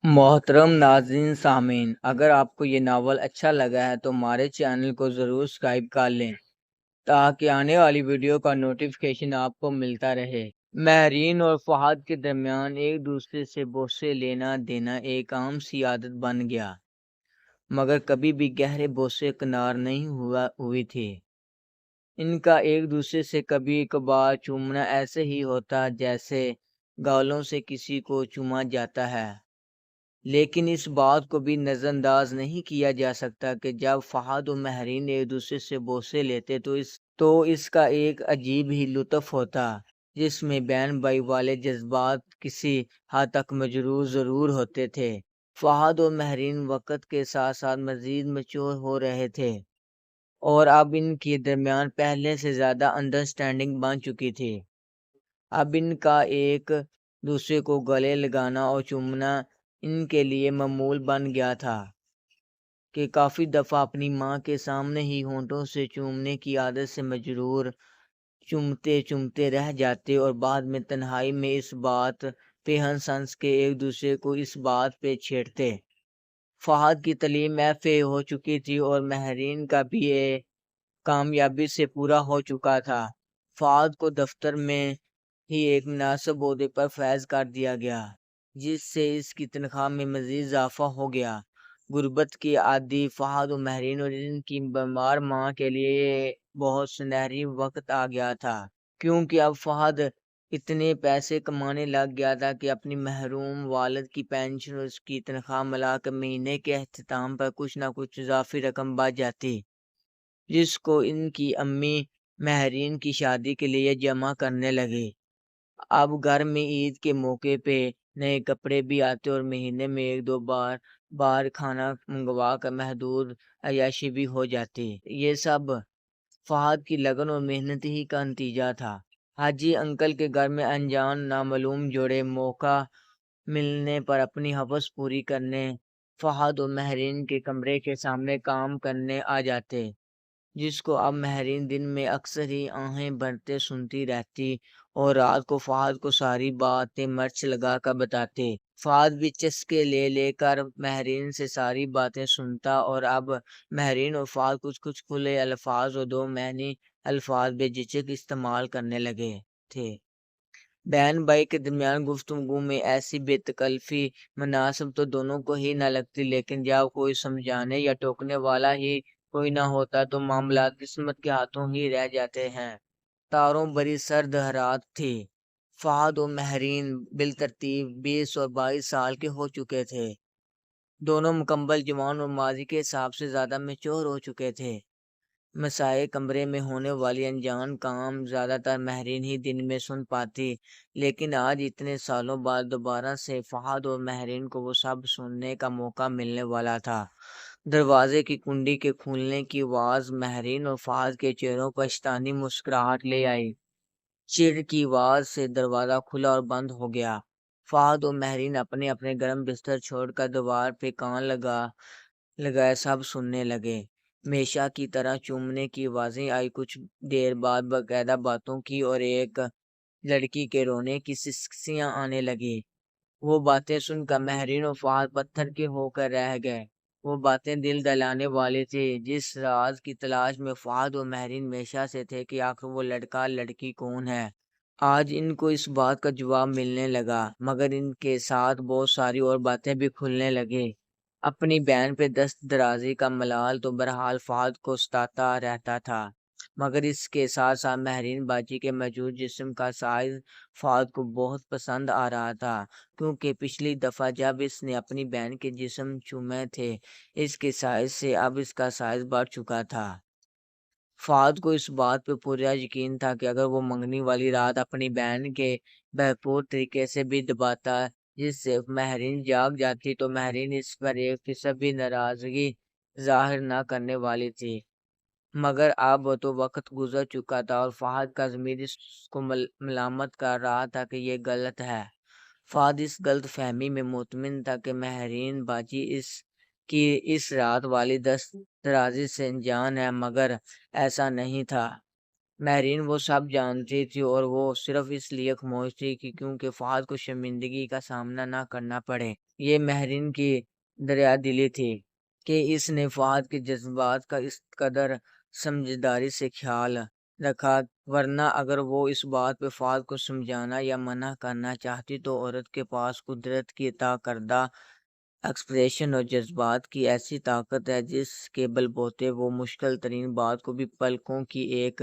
محترم ناظرین سامعین، اگر آپ کو یہ ناول اچھا لگا ہے تو ہمارے چینل کو ضرور سبسکرائب کر لیں تاکہ آنے والی ویڈیو کا نوٹیفیکیشن آپ کو ملتا رہے۔ مہرین اور فہد کے درمیان ایک دوسرے سے بوسے لینا دینا ایک عام سی عادت بن گیا، مگر کبھی بھی گہرے بوسے کنار نہیں ہوئی تھی۔ ان کا ایک دوسرے سے کبھی کبھار چومنا ایسے ہی ہوتا جیسے گالوں سے کسی کو چوما جاتا ہے، لیکن اس بات کو بھی نظر انداز نہیں کیا جا سکتا کہ جب فہد و مہرین ایک دوسرے سے بوسے لیتے تو اس کا ایک عجیب ہی لطف ہوتا، جس میں بہن بھائی والے جذبات کسی حد تک مجروح ضرور ہوتے تھے۔ فہد و مہرین وقت کے ساتھ ساتھ مزید میچور ہو رہے تھے، اور اب ان کے درمیان پہلے سے زیادہ انڈرسٹینڈنگ بن چکی تھی۔ اب ان کا ایک دوسرے کو گلے لگانا اور چومنا ان کے لیے معمول بن گیا تھا کہ کافی دفعہ اپنی ماں کے سامنے ہی ہونٹوں سے چومنے کی عادت سے مجرور چومتے رہ جاتے، اور بعد میں تنہائی میں اس بات پہ ہنس ہنس کے ایک دوسرے کو اس بات پہ چھیڑتے۔ فہد کی تعلیم FA ہو چکی تھی اور مہرین کا BA کامیابی سے پورا ہو چکا تھا۔ فہد کو دفتر میں ہی ایک مناسب عہدے پر فائز کر دیا گیا، جس سے اس کی تنخواہ میں مزید اضافہ ہو گیا۔ غربت کی عادی فہد و مہرین اور ان کی بیمار ماں کے لیے یہ بہت سنہری وقت آ گیا تھا، کیونکہ اب فہد اتنے پیسے کمانے لگ گیا تھا کہ اپنی محروم والد کی پینشن اور اس کی تنخواہ ملا کر مہینے کے اختتام پر کچھ نہ کچھ اضافی رقم بچ جاتی، جس کو ان کی امی مہرین کی شادی کے لیے جمع کرنے لگے۔ اب گھر میں عید کے موقع پہ نئے کپڑے بھی آتے اور مہینے میں ایک دو بار کھانا منگوا کر محدود عیاشی بھی ہو جاتی۔ یہ سب فہد کی لگن اور محنت ہی کا نتیجہ تھا۔ حاجی انکل کے گھر میں انجان نامعلوم جوڑے موقع ملنے پر اپنی ہوس پوری کرنے فہد و مہرین کے کمرے کے سامنے کام کرنے آ جاتے، جس کو اب مہرین دن میں اکثر ہی آہیں بھرتے سنتی رہتی اور رات کو فہد کو ساری باتیں مرچ لگا کر بتاتے۔ فہد بھی چسکے لے کر مہرین سے ساری باتیں سنتا، اور اب مہرین اور فہد کچھ کھلے الفاظ اور دو معنی الفاظ بے جھجک استعمال کرنے لگے تھے۔ بہن بھائی کے درمیان گفتگو میں ایسی بے تکلفی مناسب تو دونوں کو ہی نہ لگتی، لیکن جب کوئی سمجھانے یا ٹوکنے والا ہی کوئی نہ ہوتا تو معاملات قسمت کے ہاتھوں ہی رہ جاتے ہیں۔ تاروں بڑی سرد رات تھی۔ فہد و مہرین بالترتیب 20 اور 22 سال کے ہو چکے تھے۔ دونوں مکمل جوان اور ماضی کے حساب سے زیادہ میچور ہو چکے تھے۔ مسائے کمرے میں ہونے والی انجان کام زیادہ تر مہرین ہی دن میں سن پاتی، لیکن آج اتنے سالوں بعد دوبارہ سے فہد اور مہرین کو وہ سب سننے کا موقع ملنے والا تھا۔ دروازے کی کنڈی کے کھولنے کی آواز مہرین اور فہد کے چہروں پر شیطانی مسکراہٹ لے آئی۔ چڑ کی آواز سے دروازہ کھلا اور بند ہو گیا۔ فہد اور مہرین اپنے گرم بستر چھوڑ کر دیوار پہ کان لگائے سب سننے لگے۔ ہمیشہ کی طرح چومنے کی آوازیں آئی، کچھ دیر بعد باقاعدہ باتوں کی اور ایک لڑکی کے رونے کی سسکیاں آنے لگی۔ وہ باتیں سن کر مہرین اور فہد پتھر کے ہو کر رہ گئے۔ وہ باتیں دل دہلانے والی تھی، جس راز کی تلاش میں فہد و مہرین ہمیشہ سے تھے کہ آخر وہ لڑکا لڑکی کون ہے۔ آج ان کو اس بات کا جواب ملنے لگا، مگر ان کے ساتھ بہت ساری اور باتیں بھی کھلنے لگیں۔ اپنی بہن پہ دست درازی کا ملال تو بہرحال فہد کو ستاتا رہتا تھا، مگر اس کے ساتھ ساتھ مہرین باجی کے موجود جسم کا سائز فہد کو بہت پسند آ رہا تھا، کیونکہ پچھلی دفعہ جب اس نے اپنی بہن کے جسم چومے تھے، اس کے سائز سے اب اس کا سائز بڑھ چکا تھا۔ فہد کو اس بات پہ پورا یقین تھا کہ اگر وہ منگنی والی رات اپنی بہن کے بھرپور طریقے سے بھی دباتا جس سے مہرین جاگ جاتی تو مہرین اس پر 1% بھی ناراضگی ظاہر نہ کرنے والی تھی، مگر اب تو وقت گزر چکا تھا اور فہد کا ضمیر اس کو ملامت کر رہا تھا کہ یہ غلط ہے۔ فہد اس غلط فہمی میں مطمئن تھا کہ مہرین باجی اس رات والی دست درازی سے انجان ہے، مگر ایسا نہیں تھا۔ مہرین وہ سب جانتی تھی اور وہ صرف اس لیے خاموش تھی کہ کیونکہ فہد کو شرمندگی کا سامنا نہ کرنا پڑے۔ یہ مہرین کی دریا دلی تھی کہ اس نے فہد کے جذبات کا اس قدر سمجھداری سے خیال رکھا، ورنہ اگر وہ اس بات پہ فہد کو سمجھانا یا منع کرنا چاہتی تو عورت کے پاس قدرت کی عطا کردہ ایکسپریشن اور جذبات کی ایسی طاقت ہے جس کے بل بوتے وہ مشکل ترین بات کو بھی پلکوں کی ایک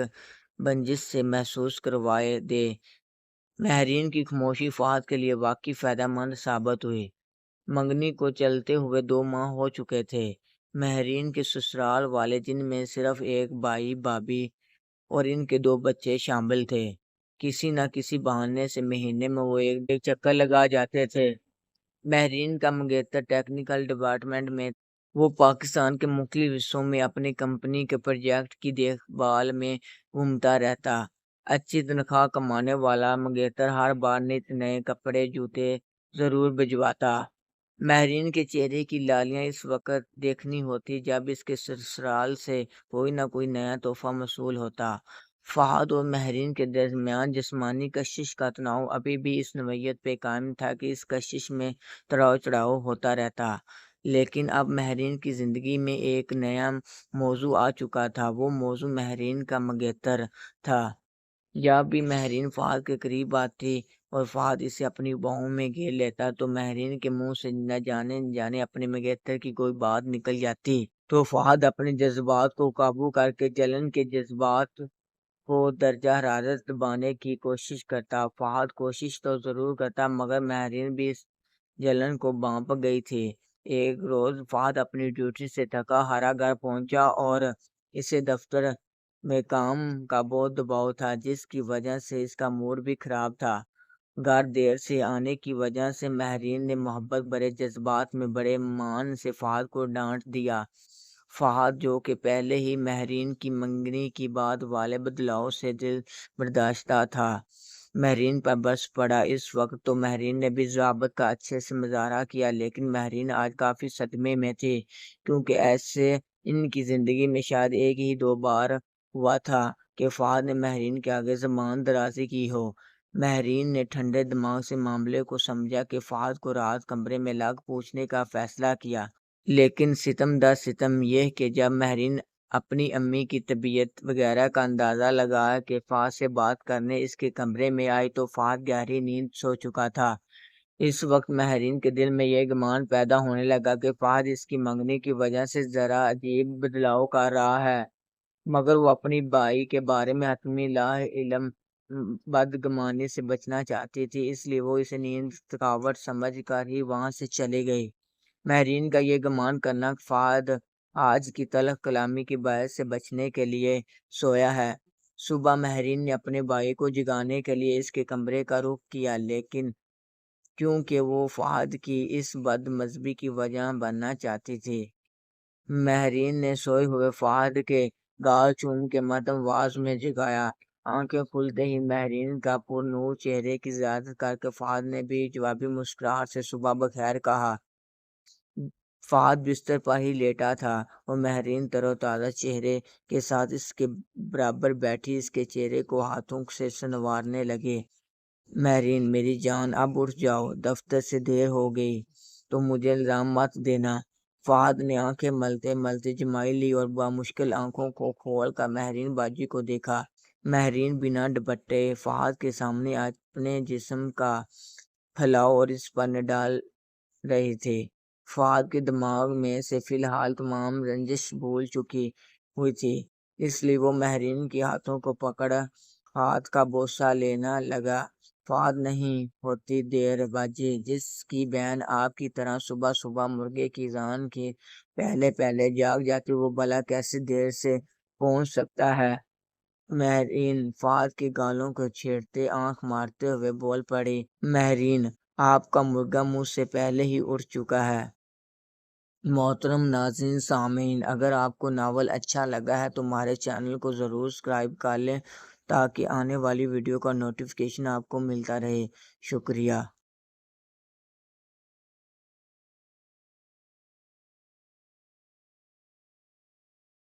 بنجش سے محسوس کروائے دے۔ مہرین کی خاموشی فہد کے لیے واقعی فائدہ مند ثابت ہوئی۔ منگنی کو چلتے ہوئے 2 ماہ ہو چکے تھے۔ مہرین کے سسرال والے، جن میں صرف ایک بھائی بھابھی اور ان کے 2 بچے شامل تھے، کسی نہ کسی بہانے سے مہینے میں وہ ایک چکر لگا جاتے تھے۔ مہرین کا منگیتر ٹیکنیکل ڈپارٹمنٹ میں، وہ پاکستان کے مختلف حصوں میں اپنی کمپنی کے پروجیکٹ کی دیکھ بھال میں گھومتا رہتا۔ اچھی تنخواہ کمانے والا منگیتر ہر بار نت نئے کپڑے جوتے ضرور بھجواتا۔ مہرین کے چہرے کی لالیاں اس وقت دیکھنی ہوتی جب اس کے سسرال سے کوئی نہ کوئی نیا تحفہ موصول ہوتا۔ فہد اور مہرین کے درمیان جسمانی کشش کا تناؤ ابھی بھی اس نوعیت پہ قائم تھا کہ اس کشش میں اتراو چڑھاؤ ہوتا رہتا، لیکن اب مہرین کی زندگی میں ایک نیا موضوع آ چکا تھا۔ وہ موضوع مہرین کا منگیتر تھا۔ جب بھی مہرین فہد کے قریب آتی اور فہد اسے اپنی باہوں میں گھیر لیتا تو مہرین کے منہ سے نہ جانے اپنے منگیتر کی کوئی بات نکل جاتی تو فہد اپنے جذبات کو قابو کر کے جلن کے جذبات کو درجہ حرارت دبانے کی کوشش کرتا۔ فہد کوشش تو ضرور کرتا مگر مہرین بھی اس جلن کو بھانپ گئی تھی۔ ایک روز فہد اپنی ڈیوٹی سے تھکا ہارا گھر پہنچا اور اسے دفتر میں کام کا بہت دباؤ تھا، جس کی وجہ سے اس کا موڈ بھی خراب تھا۔ گھر دیر سے آنے کی وجہ سے مہرین نے محبت بھرے جذبات میں بڑے مان سے فہد کو ڈانٹ دیا۔ فہد، جو کہ پہلے ہی مہرین کی منگنی کی بعد والے بدلاؤ سے دل برداشتہ تھا، مہرین پر برس پڑا۔ اس وقت تو مہرین نے بھی ضابط کا اچھے سے مظاہرہ کیا، لیکن مہرین آج کافی صدمے میں تھی کیونکہ ایسے ان کی زندگی میں شاید 1 ہی 2 بار ہوا تھا کہ فہد نے مہرین کے آگے زبان درازی کی ہو۔ مہرین نے ٹھنڈے دماغ سے معاملے کو سمجھا کہ فہد کو رات کمرے میں لگ پوچھنے کا فیصلہ کیا، لیکن ستم در ستم یہ کہ جب مہرین اپنی امی کی طبیعت وغیرہ کا اندازہ لگا کے فہد سے بات کرنے اس کے کمرے میں آئی تو فہد گہری نیند سو چکا تھا۔ اس وقت مہرین کے دل میں یہ گمان پیدا ہونے لگا کہ فہد اس کی منگنی کی وجہ سے ذرا عجیب بدلاؤ کر رہا ہے، مگر وہ اپنی بائی کے بارے میں حتمی لا علم بدگمانی سے بچنا چاہتی تھی، اس لیے وہ اسے نیند تھکاوٹ سمجھ کر ہی وہاں سے چلی گئی۔ مہرین کا یہ گمان کرنا فہد آج کی تلخ کلامی کے باعث سے بچنے کے لیے سویا ہے۔ صبح مہرین نے اپنے بھائی کو جگانے کے لیے اس کے کمرے کا رخ کیا، لیکن کیونکہ وہ فہد کی اس بد مزاجی کی وجہ بننا چاہتی تھی، مہرین نے سوئے ہوئے فہد کے گال چوم کے مدھم آواز میں جگایا۔ آنکھیں کھلتے ہی مہرین کا پر نور چہرے کی زیارت کر کے فہد نے بھی جوابی مسکراہٹ سے صبح بخیر کہا۔ فہد بستر پر ہی لیٹا تھا اور مہرین تر و تازہ چہرے کے ساتھ اس کے برابر بیٹھی اس کے چہرے کو ہاتھوں سے سنوارنے لگی۔ مہرین، میری جان، اب اٹھ جاؤ، دفتر سے دیر ہو گئی تو مجھے الزام مت دینا۔ فہد نے آنکھیں ملتے ملتے جمائی لی اور بامشکل آنکھوں کو کھول کر مہرین باجی کو دیکھا۔ مہرین بنا دوپٹے فہد کے سامنے اپنے جسم کا پھیلاؤ اور اس پر ڈال رہی تھی۔ فہد کے دماغ میں سے فی الحال تمام رنجش بھول چکی ہوئی تھی، اس لیے وہ مہرین کے ہاتھوں کو پکڑ ہاتھ کا بوسہ لینا لگا۔ فہد، نہیں ہوتی دیر باجی، جس کی بہن آپ کی طرح صبح صبح مرغے کی اذان کے پہلے پہلے جاگ جاتی وہ بھلا کیسے دیر سے پہنچ سکتا ہے؟ مہرین فہد کے گالوں کو چھیڑتے آنکھ مارتے ہوئے بول پڑی۔ مہرین، آپ کا مرغا مجھ سے پہلے ہی اٹھ چکا ہے۔ محترم ناظرین سامعین، اگر آپ کو ناول اچھا لگا ہے تو ہمارے چینل کو ضرور سبسکرائب کر لیں تاکہ آنے والی ویڈیو کا نوٹیفیکیشن آپ کو ملتا رہے۔ شکریہ۔